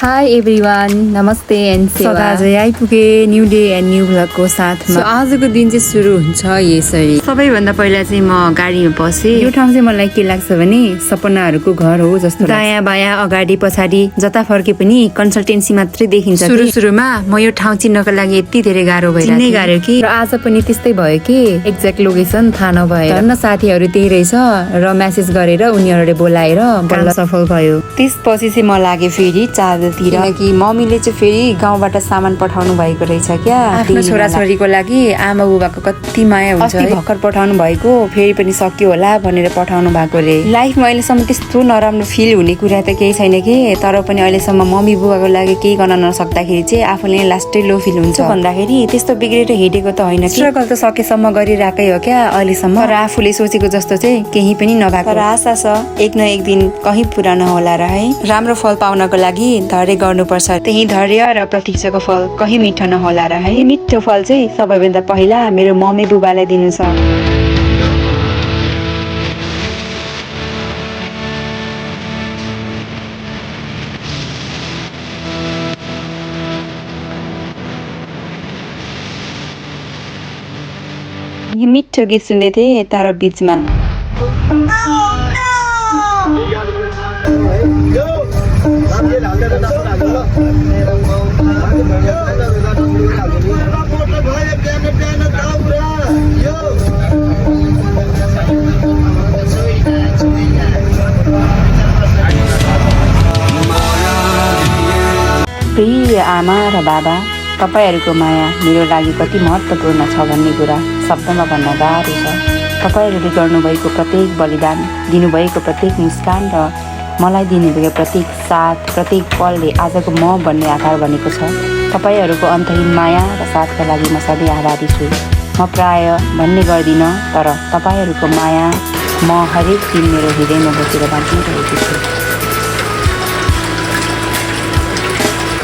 High everyone, नमस्ते and सदा चाहिँ आइपुगे न्यू डे एन्ड न्यू भ्लगको साथमा। आजको दिन चाहिँ सुरु हुन्छ यसरी। सबैभन्दा पहिला चाहिँ म गाडीमा बसेँ। यो ठाउँ चाहिँ मलाई के लाग्छ भने सपनाहरूको घर हो जस्तो। दायाँ बायाँ अगाडि पछाडि जता फर्के पनि कन्सल्टेन्सी मात्रै देखिन्छ। सुरुमा म यो ठाउँ चिन्नको लागि यति धेरै गाह्रो भइरहेको गाह्रो कि र आज पनि त्यस्तै भयो कि एक्ज्याक्ट लोकेसन थाहा नभएर धन्न साथीहरू त्यही रहेछ र म्यासेज गरेर उनीहरूले बोलाएर बल्ल सफल भयो। त्यसपछि चाहिँ म लागे फेरि चार्जतिर, किनकि मम्मीले चाहिँ फेरि गाउँबाट सामान पठाउनु भएको रहेछ क्या। आफ्नो छोराछोरीको लागि आमा बुबाको कति माया हुन्छ। भर्खर पठाउनु भएको फेरि पनि सक्यो होला भनेर पठाउनु भएको रे। लाइफमा अहिलेसम्म त्यस्तो नराम्रो फिल हुने कुरा त केही छैन कि, तर पनि अहिलेसम्म मम्मी बुबाको लागि केही गर्न नसक्दाखेरि चाहिँ आफूले लास्टै लो फिल हुन्छ। भन्दाखेरि त्यस्तो बिग्रेर हिँडेको त होइन, स्ट्रगल त सकेसम्म गरिरहेकै हो क्या अहिलेसम्म। र आफूले सोचेको जस्तो चाहिँ केही पनि नभएको। तर आशा छ एक न एक दिन कहीँ पुरा नहोला र है। राम्रो फल पाउनको लागि धैर्य गर्नुपर्छ। त्यही धैर्य र प्रतीक्षाको फल कहीँ मिठो नहोला र है। मिठो फल चाहिँ सबैभन्दा पहिला मेरो मम्मी बुबालाई दिनु छ। यो मिठो गीत सुन्दै थिएँ तर बिचमा प्रिय आमा र बाबा, तपाईँहरूको माया मेरो लागि कति महत्त्वपूर्ण छ भन्ने कुरा शब्दमा भन्न गाह्रो छ। तपाईँहरूले गर्नुभएको प्रत्येक बलिदान, दिनुभएको प्रत्येक मुस्कान र मलाई दिनुभएको प्रत्येक साथ, प्रत्येक पलले आजको म भन्ने आधार बनेको छ। तपाईँहरूको अन्तहीन माया र साथका लागि म सधैँ आभारी छु। म प्राय भन्ने गर्दिनँ, तर तपाईँहरूको माया म हरेक दिन मेरो हृदयमा बसेर बाँचिरहेको छु।